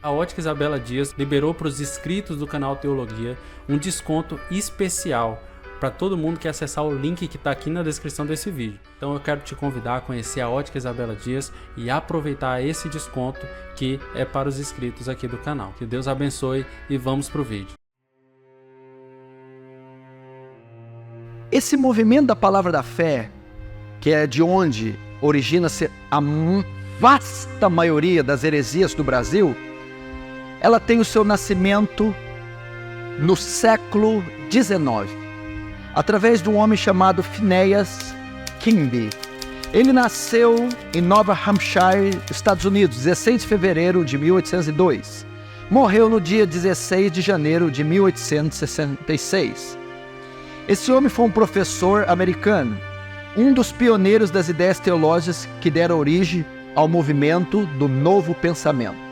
A Ótica Isabela Dias liberou para os inscritos do canal Teologia um desconto especial para todo mundo que acessar o link que está aqui na descrição desse vídeo. Então eu quero te convidar a conhecer a Ótica Isabela Dias e aproveitar esse desconto que é para os inscritos aqui do canal. Que Deus abençoe e vamos para o vídeo. Esse movimento da palavra da fé, que é de onde origina-se a vasta maioria das heresias do Brasil, ela tem o seu nascimento no século XIX, através de um homem chamado Phineas Quimby. Ele nasceu em Nova Hampshire, Estados Unidos, 16 de fevereiro de 1802. Morreu no dia 16 de janeiro de 1866. Esse homem foi um professor americano, um dos pioneiros das ideias teológicas que deram origem ao movimento do Novo Pensamento.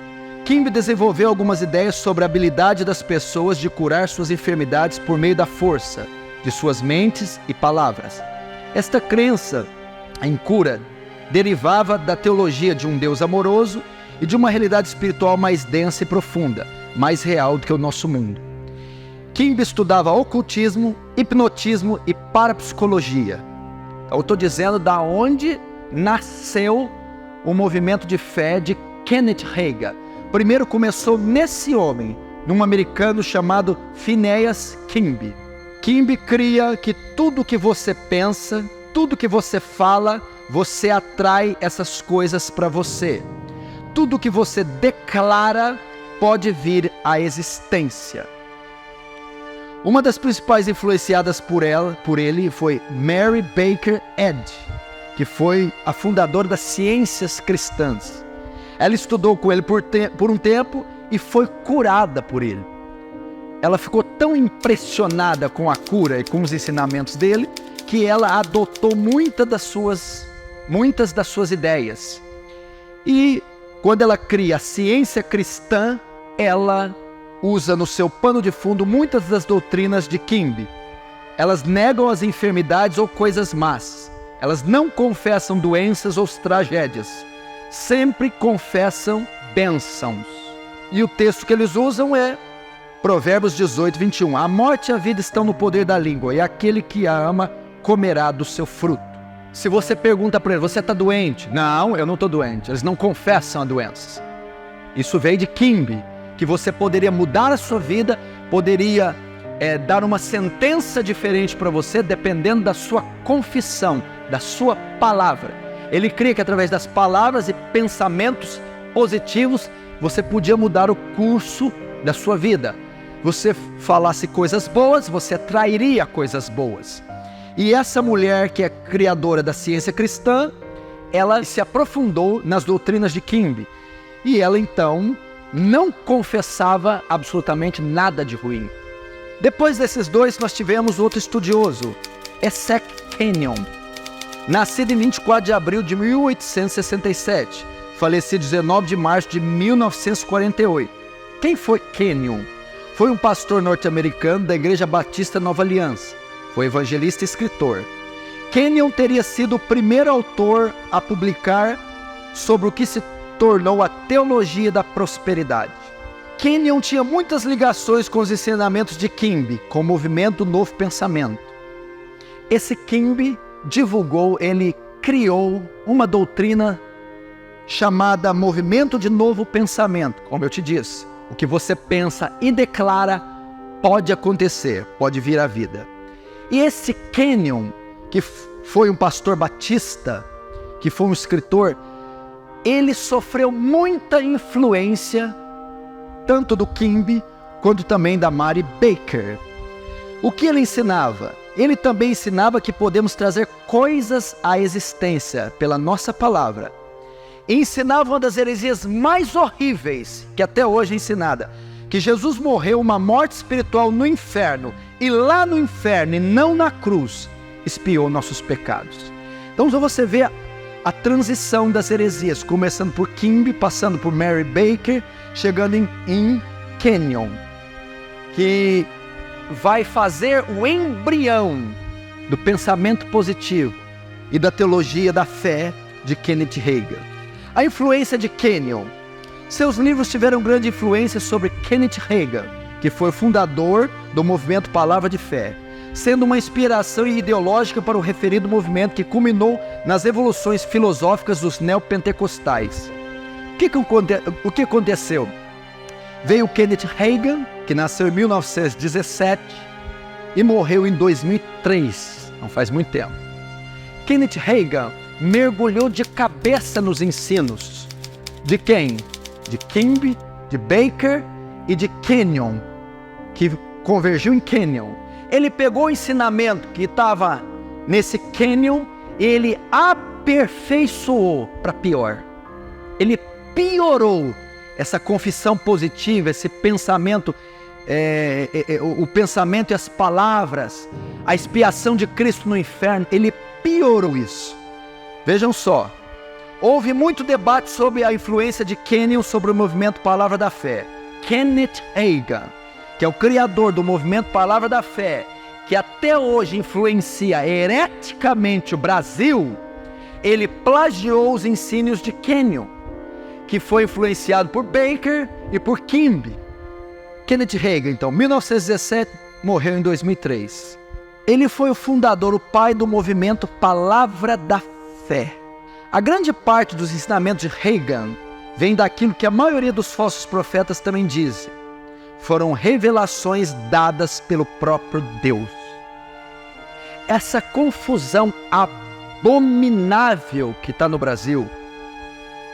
Quimby desenvolveu algumas ideias sobre a habilidade das pessoas de curar suas enfermidades por meio da força de suas mentes e palavras. Esta crença em cura derivava da teologia de um Deus amoroso e de uma realidade espiritual mais densa e profunda, mais real do que o nosso mundo. Quimby estudava ocultismo, hipnotismo e parapsicologia. Eu estou dizendo da onde nasceu o movimento de fé de Kenneth Hagin. Primeiro começou nesse homem, num americano chamado Phineas Quimby. Quimby cria que tudo que você pensa, tudo que você fala, você atrai essas coisas para você. Tudo que você declara pode vir à existência. Uma das principais influenciadas por ele foi Mary Baker Eddy, que foi a fundadora das ciências cristãs. Ela estudou com ele por um tempo e foi curada por ele. Ela ficou tão impressionada com a cura e com os ensinamentos dele, que ela adotou muitas das suas ideias. E quando ela cria a ciência cristã, ela usa no seu pano de fundo muitas das doutrinas de Quimby. Elas negam as enfermidades ou coisas más. Elas não confessam doenças ou tragédias. Sempre confessam bênçãos. E o texto que eles usam é Provérbios 18, 21. A morte e a vida estão no poder da língua, e aquele que a ama comerá do seu fruto. Se você pergunta para ele, você está doente? Não, eu não estou doente. Eles não confessam a doença. Isso veio de Quimby, que você poderia mudar a sua vida, poderia dar uma sentença diferente para você, dependendo da sua confissão, da sua palavra. Ele cria que através das palavras e pensamentos positivos, você podia mudar o curso da sua vida. Você falasse coisas boas, você atrairia coisas boas. E essa mulher que é criadora da ciência cristã, ela se aprofundou nas doutrinas de Quimby. E ela então não confessava absolutamente nada de ruim. Depois desses dois, nós tivemos outro estudioso, Essek Kenyon. Nascido em 24 de abril de 1867, falecido 19 de março de 1948. Quem foi Kenyon? Foi um pastor norte-americano da Igreja Batista Nova Aliança. Foi evangelista e escritor. Kenyon teria sido o primeiro autor a publicar sobre o que se tornou a teologia da prosperidade. Kenyon tinha muitas ligações com os ensinamentos de Quimby, com o movimento do Novo Pensamento. Esse Quimby ele criou uma doutrina chamada Movimento de Novo Pensamento. Como eu te disse, o que você pensa e declara pode acontecer, pode vir à vida. E esse Kenyon, que foi um pastor batista, que foi um escritor, ele sofreu muita influência, tanto do Quimby, quanto também da Mary Baker. O que ele ensinava? Ele também ensinava que podemos trazer coisas à existência pela nossa palavra. E ensinava uma das heresias mais horríveis que até hoje é ensinada, que Jesus morreu uma morte espiritual no inferno, e lá no inferno, e não na cruz, expiou nossos pecados. Então você vê a transição das heresias, começando por Quimby, passando por Mary Baker, chegando em Kenyon, que vai fazer o embrião do pensamento positivo e da teologia da fé de Kenneth Hagin. A influência de Kenyon Seus livros tiveram grande influência sobre Kenneth Hagin, que foi o fundador do movimento Palavra de Fé, sendo uma inspiração ideológica para o referido movimento que culminou nas evoluções filosóficas dos neopentecostais. O que aconteceu? Veio Kenneth Hagin, que nasceu em 1917 e morreu em 2003, não faz muito tempo. Kenneth Hagin mergulhou de cabeça nos ensinos. De quem? De Kimby, de Baker e de Kenyon, que convergiu em Kenyon. Ele pegou o ensinamento que estava nesse Kenyon e ele aperfeiçoou para pior. Ele piorou essa confissão positiva, esse pensamento, o pensamento e as palavras, a expiação de Cristo no inferno. Ele piorou isso. Vejam só, houve muito debate sobre a influência de Kenyon sobre o movimento Palavra da Fé. Kenneth Hagin, que é o criador do movimento Palavra da Fé, que até hoje influencia hereticamente o Brasil, ele plagiou os ensinos de Kenyon, que foi influenciado por Baker e por Kimby. Kenneth Hagin, então, 1917, morreu em 2003. Ele foi o fundador, o pai do movimento Palavra da Fé. A grande parte dos ensinamentos de Hagin vem daquilo que a maioria dos falsos profetas também dizem. Foram revelações dadas pelo próprio Deus. Essa confusão abominável que está no Brasil,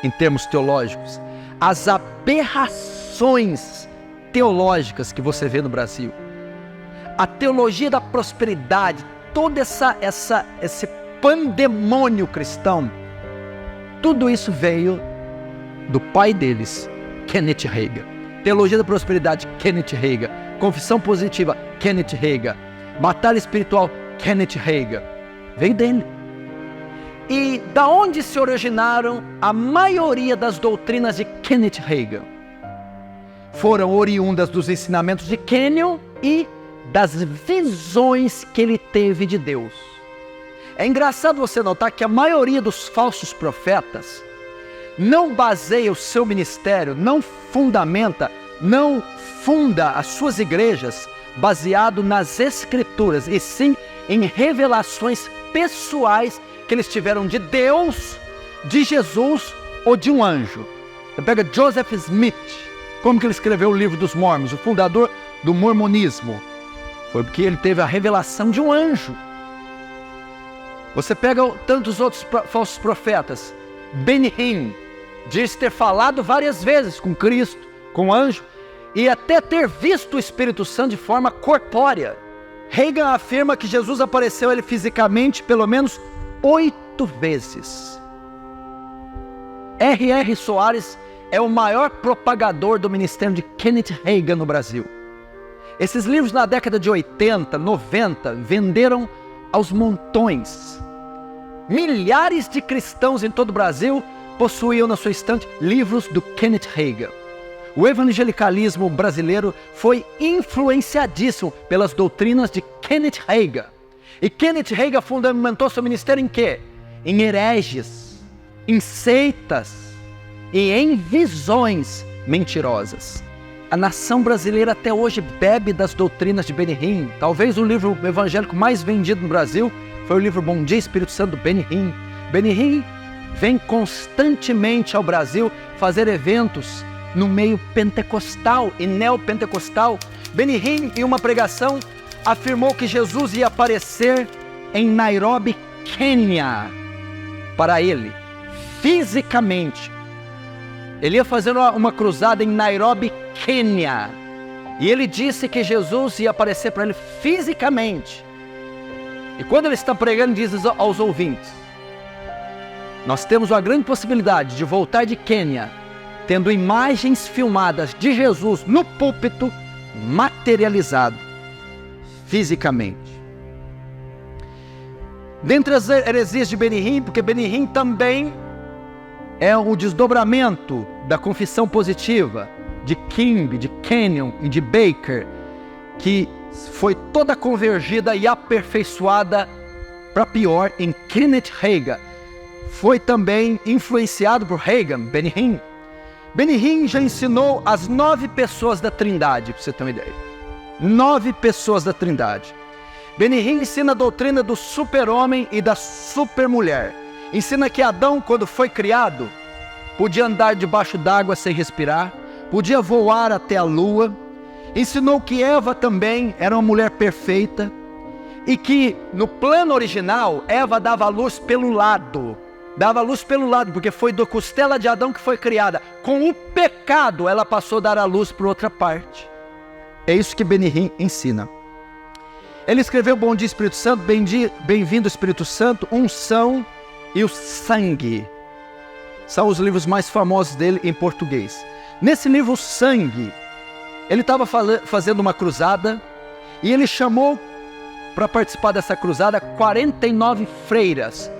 em termos teológicos, as aberrações teológicas que você vê no Brasil, a teologia da prosperidade, todo esse pandemônio cristão, tudo isso veio do pai deles, Kenneth Hagin. Teologia da prosperidade, Kenneth Hagin. Confissão positiva, Kenneth Hagin. Batalha espiritual, Kenneth Hagin. Veio dele. E da onde se originaram a maioria das doutrinas de Kenneth Hagin? Foram oriundas dos ensinamentos de Kenyon e das visões que ele teve de Deus. É engraçado você notar que a maioria dos falsos profetas não baseia o seu ministério, não funda as suas igrejas baseado nas escrituras, e sim em revelações pessoais que eles tiveram de Deus, de Jesus ou de um anjo. Você pega Joseph Smith, como que ele escreveu o livro dos Mormons, o fundador do mormonismo. Foi porque ele teve a revelação de um anjo. Você pega tantos outros falsos profetas. Benny Hinn diz ter falado várias vezes com Cristo, com o anjo, e até ter visto o Espírito Santo de forma corpórea. Hagin afirma que Jesus apareceu a ele fisicamente pelo menos 8 vezes. R.R. Soares é o maior propagador do ministério de Kenneth Hagin no Brasil. Esses livros na década de 80, 90, venderam aos montões. Milhares de cristãos em todo o Brasil possuíam na sua estante livros do Kenneth Hagin. O evangelicalismo brasileiro foi influenciadíssimo pelas doutrinas de Kenneth Hagin. E Kenneth Hagin fundamentou seu ministério em quê? Em hereges, em seitas e em visões mentirosas. A nação brasileira até hoje bebe das doutrinas de Benny Hinn. Talvez o livro evangélico mais vendido no Brasil foi o livro Bom Dia Espírito Santo, do Benny Hinn. Benny Hinn vem constantemente ao Brasil fazer eventos no meio pentecostal e neopentecostal. Benny Hinn, em uma pregação, afirmou que Jesus ia aparecer em Nairobi, Quênia, para ele, fisicamente. Ele ia fazer uma cruzada em Nairobi, Quênia. E ele disse que Jesus ia aparecer para ele fisicamente. E quando ele está pregando, diz aos ouvintes: nós temos uma grande possibilidade de voltar de Quênia, tendo imagens filmadas de Jesus no púlpito, materializado fisicamente. Dentre as heresias de Benny Hinn, porque Benny Hinn também é o desdobramento da confissão positiva de Kimby, de Kenyon e de Baker, que foi toda convergida e aperfeiçoada para pior em Kenneth Hagin. Foi também influenciado por Hagin, Benny Hinn. Benihim já ensinou as 9 pessoas da Trindade, para você ter uma ideia. 9 pessoas da Trindade. Benihim ensina a doutrina do super-homem e da super-mulher. Ensina que Adão, quando foi criado, podia andar debaixo d'água sem respirar, podia voar até a lua. Ensinou que Eva também era uma mulher perfeita e que no plano original Eva dava a luz pelo lado. Dava a luz pelo lado, porque foi da costela de Adão que foi criada. Com o pecado ela passou a dar a luz por outra parte. É isso que Benihim ensina. Ele escreveu Bom Dia Espírito Santo, Bem-vindo Espírito Santo, Unção e o Sangue. São os livros mais famosos dele em português. Nesse livro, o Sangue, ele estava fazendo uma cruzada e ele chamou para participar dessa cruzada 49 freiras.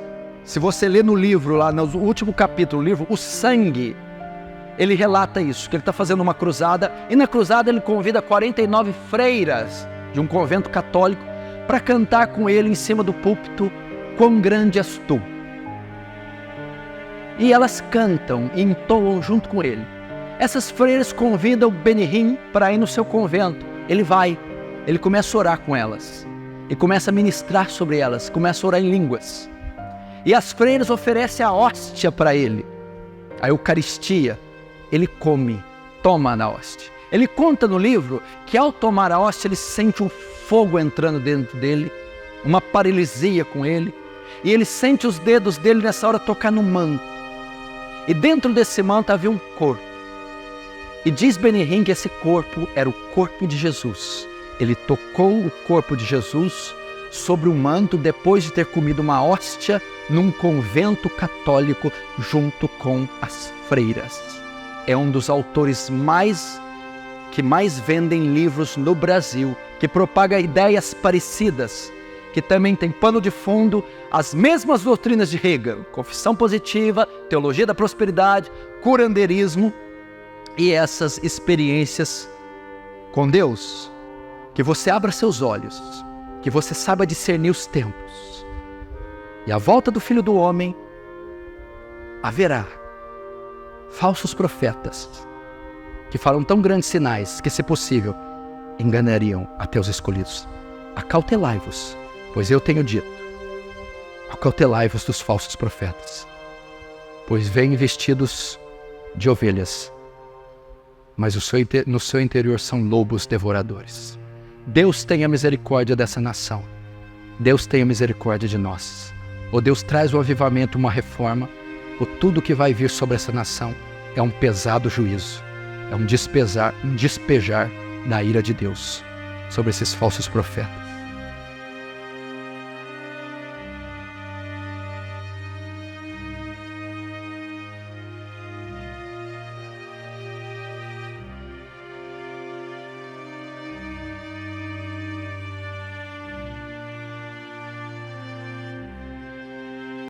Se você ler no livro, lá no último capítulo do livro, o Sangue, ele relata isso, que ele está fazendo uma cruzada e na cruzada ele convida 49 freiras de um convento católico para cantar com ele em cima do púlpito Quão Grande És Tu. E elas cantam e entoam junto com ele. Essas freiras convidam Benihim para ir no seu convento. Ele vai, ele começa a orar com elas e começa a ministrar sobre elas, começa a orar em línguas. E as freiras oferecem a hóstia para ele, a Eucaristia. Ele come, toma na hóstia. Ele conta no livro que ao tomar a hóstia ele sente um fogo entrando dentro dele, uma paralisia com ele, e ele sente os dedos dele nessa hora tocar no manto. E dentro desse manto havia um corpo. E diz Benihim que esse corpo era o corpo de Jesus. Ele tocou o corpo de Jesus sobre o manto depois de ter comido uma hóstia num convento católico junto com as freiras. É um dos autores que mais vendem livros no Brasil, que propaga ideias parecidas, que também tem pano de fundo as mesmas doutrinas de Hegel, confissão positiva, teologia da prosperidade, curanderismo e essas experiências com Deus. Que você abra seus olhos, que você saiba discernir os tempos. E à volta do Filho do Homem haverá falsos profetas que farão tão grandes sinais que, se possível, enganariam até os escolhidos. Acautelai-vos, pois eu tenho dito, acautelai-vos dos falsos profetas, pois vêm vestidos de ovelhas, mas no seu interior são lobos devoradores. Deus tenha misericórdia dessa nação. Deus tenha misericórdia de nós. Ou Deus traz um avivamento, uma reforma, ou tudo que vai vir sobre essa nação é um pesado juízo, é um despejar da ira de Deus sobre esses falsos profetas.